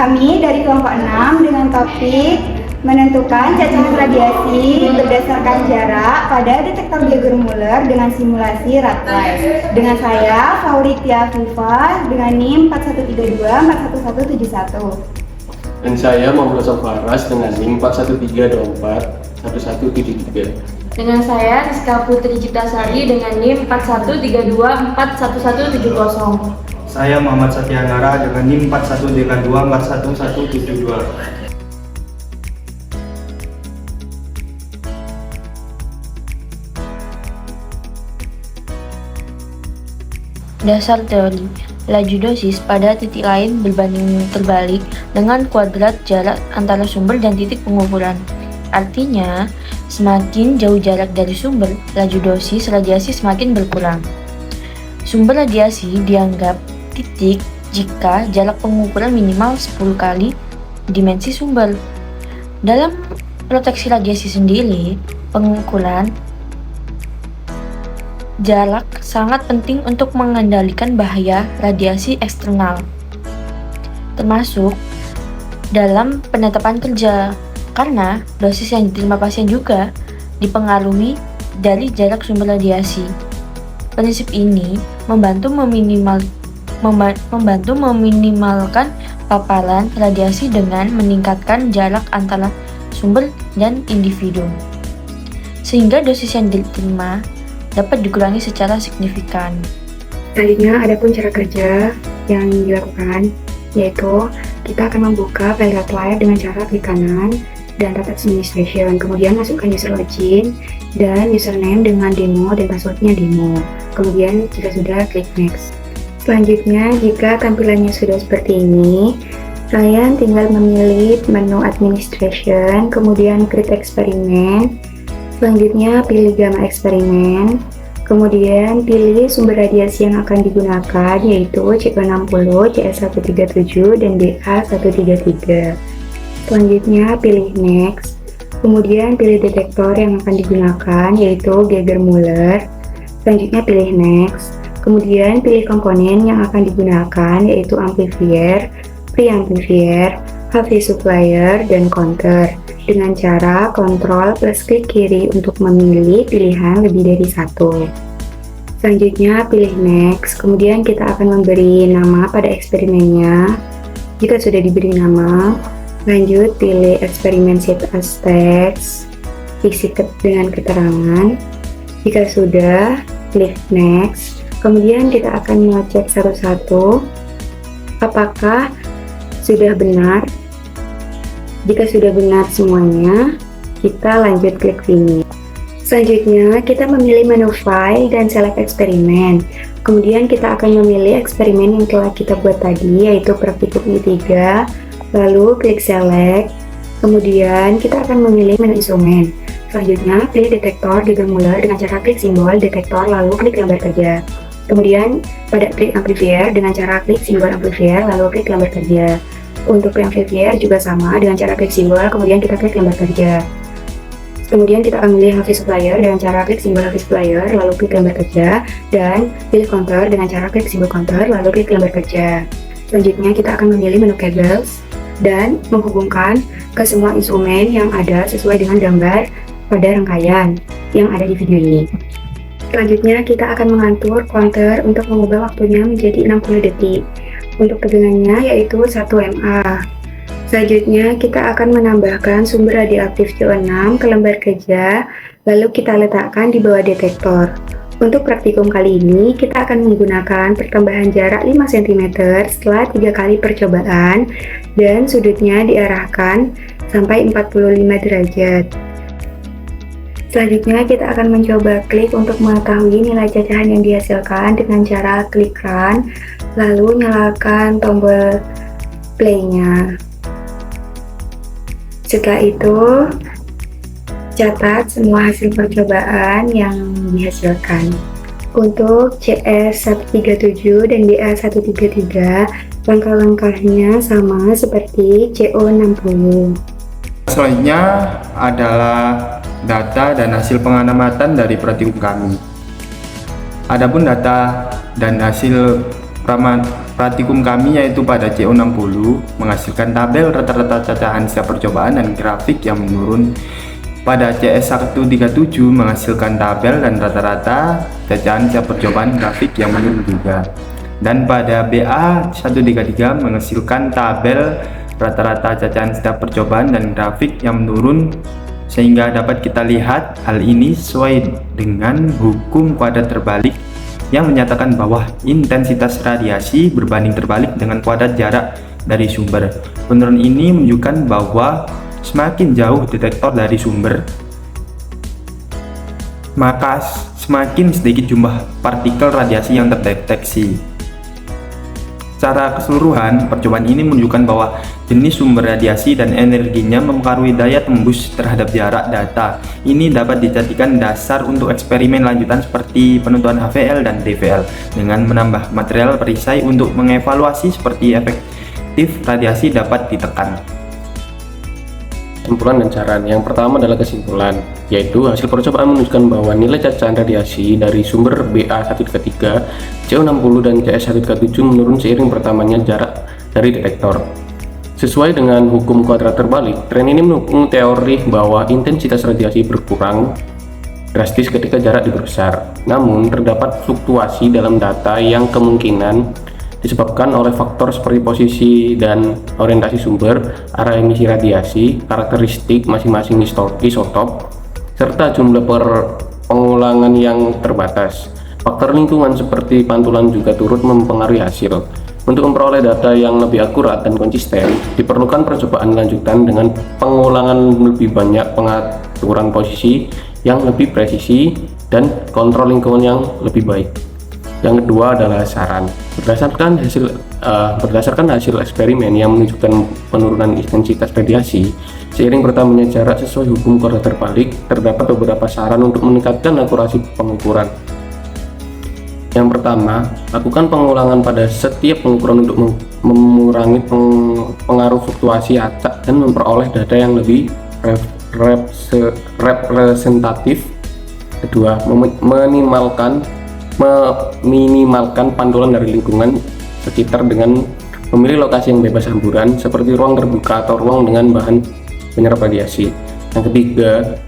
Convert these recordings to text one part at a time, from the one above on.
Kami dari kelompok 6 dengan topik menentukan cacahan radiasi berdasarkan jarak pada detektor Geiger Muller dengan simulasi RATLIGHT. Dengan saya, Fauritia Viva dengan NIM 4132411171. Dan saya Muhammad Sofaras dengan NIM 4132441173. Dengan saya Rizka Putri Ciptasari dengan NIM 4132411170. Saya Muhammad Satyanara dengan NIM 4132411172. Dasar teori, laju dosis pada titik lain berbanding terbalik dengan kuadrat jarak antara sumber dan titik pengukuran. Artinya, semakin jauh jarak dari sumber, laju dosis radiasi semakin berkurang. Sumber radiasi dianggap titik jika jarak pengukuran minimal 10 kali dimensi sumber. Dalam proteksi radiasi sendiri, pengukuran jarak sangat penting untuk mengendalikan bahaya radiasi eksternal, termasuk dalam penetapan kerja, karena dosis yang diterima pasien juga dipengaruhi dari jarak sumber radiasi. Prinsip ini membantu meminimalkan paparan radiasi dengan meningkatkan jarak antara sumber dan individu, sehingga dosis yang diterima dapat dikurangi secara signifikan. Selanjutnya, ada pun cara kerja yang dilakukan, yaitu kita akan membuka file RATLIGHT dengan cara klik kanan dan Tab Administration, kemudian masukkan user login dan username dengan demo dan passwordnya demo. Kemudian jika sudah, klik next. Selanjutnya, jika tampilannya sudah seperti ini, kalian tinggal memilih menu administration, kemudian klik eksperimen. Selanjutnya pilih gamma eksperimen, kemudian pilih sumber radiasi yang akan digunakan, yaitu CO60, CS137, dan BA133. Selanjutnya pilih next, kemudian pilih detektor yang akan digunakan, yaitu Geiger Muller. Selanjutnya pilih next, kemudian pilih komponen yang akan digunakan, yaitu amplifier, preamplifier, HV supplier, dan counter, dengan cara kontrol plus klik kiri untuk memilih pilihan lebih dari satu. Selanjutnya pilih next, kemudian kita akan memberi nama pada eksperimennya. Jika sudah diberi nama, lanjut pilih eksperimen set as text, isi dengan keterangan. Jika sudah, klik next, kemudian kita akan mengecek satu-satu apakah sudah benar. Jika sudah benar semuanya, kita lanjut klik finish. Selanjutnya, kita memilih menu file dan select eksperimen. Kemudian kita akan memilih eksperimen yang telah kita buat tadi, yaitu praktikum I3. Lalu klik select. Kemudian kita akan memilih menu instrumen. Selanjutnya, pilih detektor Geiger Muller dengan cara klik simbol detektor lalu klik lembar kerja. Kemudian pada klik amplifier dengan cara klik simbol amplifier lalu klik lembar kerja. Untuk preamplifier juga sama dengan cara klik simbol, kemudian kita klik lembar kerja. Kemudian kita akan memilih HV supplier dengan cara klik simbol HV supplier, lalu klik lembar kerja, dan pilih counter dengan cara klik simbol counter, lalu klik lembar kerja. Selanjutnya kita akan memilih menu cables, dan menghubungkan ke semua instrumen yang ada sesuai dengan gambar pada rangkaian yang ada di video ini. Selanjutnya kita akan mengatur counter untuk mengubah waktunya menjadi 60 detik. Untuk tegangannya yaitu 1 mA. Selanjutnya kita akan menambahkan sumber radioaktif CO6 ke lembar kerja, lalu kita letakkan di bawah detektor. Untuk praktikum kali ini kita akan menggunakan pertambahan jarak 5 cm setelah 3 kali percobaan dan sudutnya diarahkan sampai 45 derajat. Selanjutnya kita akan mencoba klik untuk mengetahui nilai cacahan yang dihasilkan dengan cara klik run, lalu nyalakan tombol play-nya. Setelah itu, catat semua hasil percobaan yang dihasilkan. Untuk CS137 dan BA133, langkah-langkahnya sama seperti CO60. Selanjutnya adalah data dan hasil pengamatan dari praktikum kami. Adapun data dan hasil praktikum kami yaitu pada CO60 menghasilkan tabel rata-rata cacahan setiap percobaan dan grafik yang menurun. Pada CS137 menghasilkan tabel dan rata-rata cacahan setiap percobaan grafik yang menurun juga. Dan pada BA133 menghasilkan tabel rata-rata cacahan setiap percobaan dan grafik yang menurun, sehingga dapat kita lihat hal ini sesuai dengan hukum kuadrat terbalik yang menyatakan bahwa intensitas radiasi berbanding terbalik dengan kuadrat jarak dari sumber. Penurunan ini menunjukkan bahwa semakin jauh detektor dari sumber, maka semakin sedikit jumlah partikel radiasi yang terdeteksi. Secara keseluruhan, percobaan ini menunjukkan bahwa jenis sumber radiasi dan energinya mempengaruhi daya tembus terhadap jarak data. Ini dapat dijadikan dasar untuk eksperimen lanjutan seperti penentuan HVL dan TVL dengan menambah material perisai untuk mengevaluasi seperti efektif radiasi dapat ditekan. Kesimpulan dan saran. Yang pertama adalah kesimpulan, yaitu hasil percobaan menunjukkan bahwa nilai cacahan radiasi dari sumber BA133, CO60 dan CS137 menurun seiring bertambahnya jarak dari detektor. Sesuai dengan hukum kuadrat terbalik, tren ini mendukung teori bahwa intensitas radiasi berkurang drastis ketika jarak diperbesar. Namun, terdapat fluktuasi dalam data yang kemungkinan disebabkan oleh faktor seperti posisi dan orientasi sumber, arah emisi radiasi, karakteristik masing-masing isotop, serta jumlah pengulangan yang terbatas. Faktor lingkungan seperti pantulan juga turut mempengaruhi hasil. Untuk memperoleh data yang lebih akurat dan konsisten, diperlukan percobaan lanjutan dengan pengulangan lebih banyak, pengaturan posisi yang lebih presisi, dan kontrol lingkungan yang lebih baik. Yang kedua adalah saran. Berdasarkan hasil eksperimen yang menunjukkan penurunan intensitas radiasi seiring bertambahnya jarak sesuai hukum kuadrat terbalik, terdapat beberapa saran untuk meningkatkan akurasi pengukuran. Yang pertama, lakukan pengulangan pada setiap pengukuran untuk mengurangi pengaruh fluktuasi acak dan memperoleh data yang lebih representatif. Kedua, meminimalkan pantulan dari lingkungan sekitar dengan memilih lokasi yang bebas hamburan seperti ruang terbuka atau ruang dengan bahan penyerap radiasi. Yang ketiga,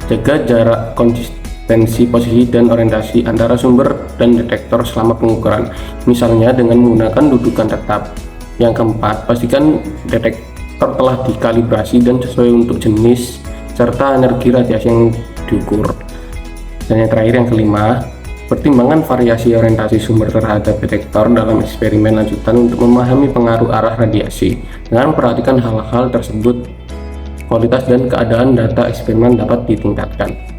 jaga jarak, konsistensi posisi dan orientasi antara sumber dan detektor selama pengukuran, misalnya dengan menggunakan dudukan tetap. Yang keempat, pastikan detektor telah dikalibrasi dan sesuai untuk jenis serta energi radiasi yang diukur. Dan yang terakhir, yang kelima, pertimbangan variasi orientasi sumber terhadap detektor dalam eksperimen lanjutan untuk memahami pengaruh arah radiasi. Dengan memperhatikan hal-hal tersebut, kualitas dan keadaan data eksperimen dapat ditingkatkan.